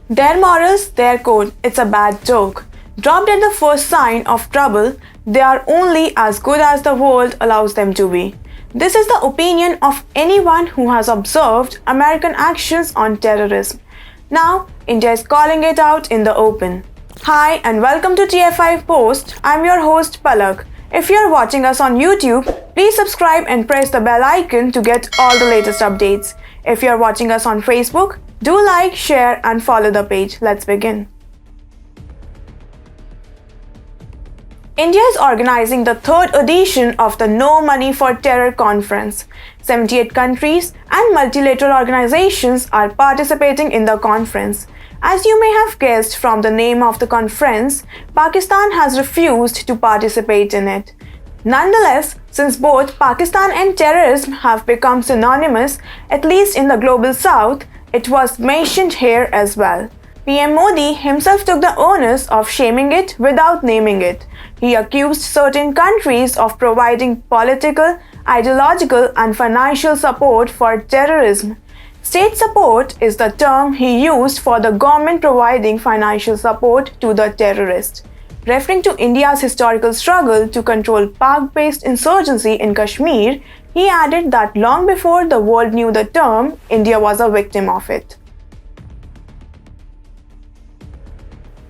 Their morals, their code, it's a bad joke. Dropped at the first sign of trouble, they are only as good as the world allows them to be. This is the opinion of anyone who has observed American actions on terrorism. Now, India is calling it out in the open. Hi and welcome to TFIPost. I'm your host Palak. If you're watching us on YouTube, please subscribe and press the bell icon to get all the latest updates. If you're watching us on Facebook, do like, share and follow the page. Let's begin. India is organizing the third edition of the No Money for Terror conference. 78 countries and multilateral organizations are participating in the conference. As you may have guessed from the name of the conference, Pakistan has refused to participate in it. Nonetheless, since both Pakistan and terrorism have become synonymous, at least in the global south, it was mentioned here as well. PM Modi himself took the onus of shaming it without naming it. He accused certain countries of providing political, ideological and financial support for terrorism. State support is the term he used for the government providing financial support to the terrorists. Referring to India's historical struggle to control Pak-based insurgency in Kashmir, he added that long before the world knew the term, India was a victim of it.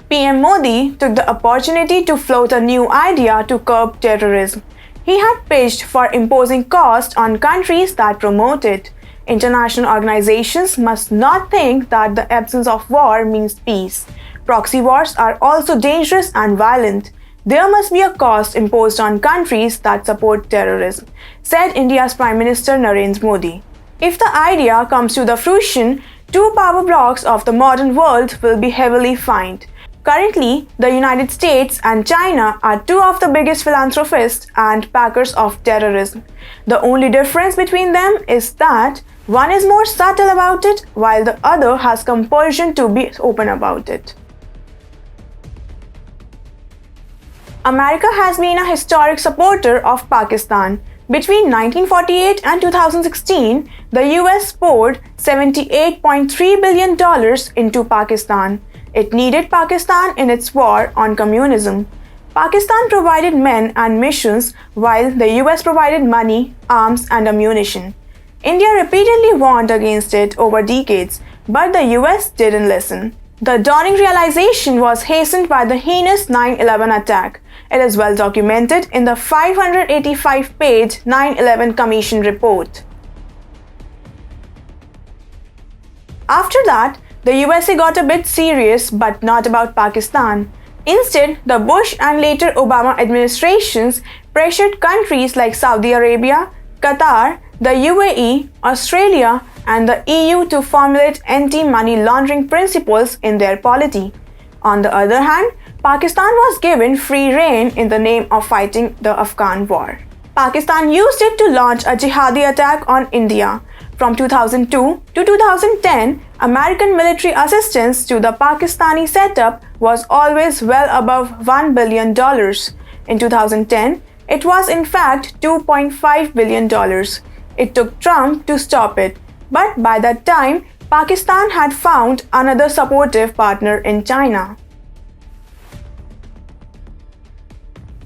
PM Modi took the opportunity to float a new idea to curb terrorism. He had pitched for imposing costs on countries that promote it. International organizations must not think that the absence of war means peace. Proxy wars are also dangerous and violent. There must be a cost imposed on countries that support terrorism, said India's Prime Minister Narendra Modi. If the idea comes to the fruition, two power blocks of the modern world will be heavily fined. Currently, the United States and China are two of the biggest philanthropists and backers of terrorism. The only difference between them is that one is more subtle about it, while the other has compulsion to be open about it. America has been a historic supporter of Pakistan. Between 1948 and 2016, the US poured $78.3 billion into Pakistan. It needed Pakistan in its war on communism. Pakistan provided men and missions while the US provided money, arms and ammunition. India repeatedly warned against it over decades, but the US didn't listen. The dawning realization was hastened by the heinous 9/11 attack. It is well documented in the 585-page 9/11 Commission report. After that, the USA got a bit serious, but not about Pakistan. Instead, the Bush and later Obama administrations pressured countries like Saudi Arabia, Qatar, the UAE, Australia, and the EU to formulate anti-money laundering principles in their polity. On the other hand, Pakistan was given free rein in the name of fighting the Afghan war. Pakistan used it to launch a jihadi attack on India. From 2002 to 2010, American military assistance to the Pakistani setup was always well above $1 billion. In 2010, it was in fact $2.5 billion. It took Trump to stop it, but by that time, Pakistan had found another supportive partner in China.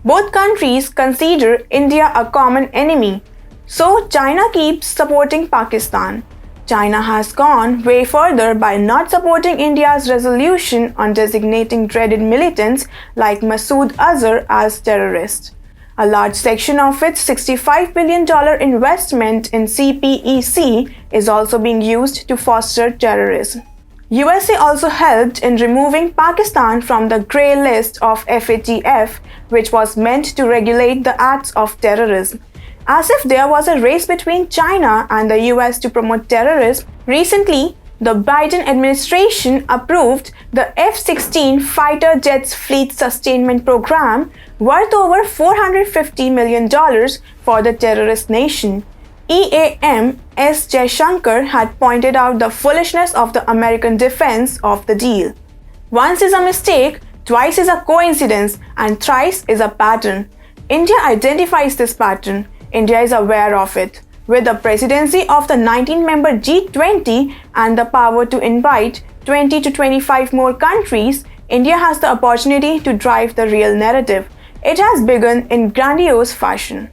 Both countries consider India a common enemy, so China keeps supporting Pakistan. China has gone way further by not supporting India's resolution on designating dreaded militants like Masood Azhar as terrorists. A large section of its $65 billion investment in CPEC is also being used to foster terrorism. USA also helped in removing Pakistan from the grey list of FATF, which was meant to regulate the acts of terrorism. As if there was a race between China and the US to promote terrorism, recently, the Biden administration approved the F-16 fighter jets fleet sustainment program worth over $450 million for the terrorist nation. EAM S. Jaishankar had pointed out the foolishness of the American defense of the deal. Once is a mistake, twice is a coincidence, and thrice is a pattern. India identifies this pattern. India is aware of it. With the presidency of the 19-member G20 and the power to invite 20 to 25 more countries, India has the opportunity to drive the real narrative. It has begun in grandiose fashion.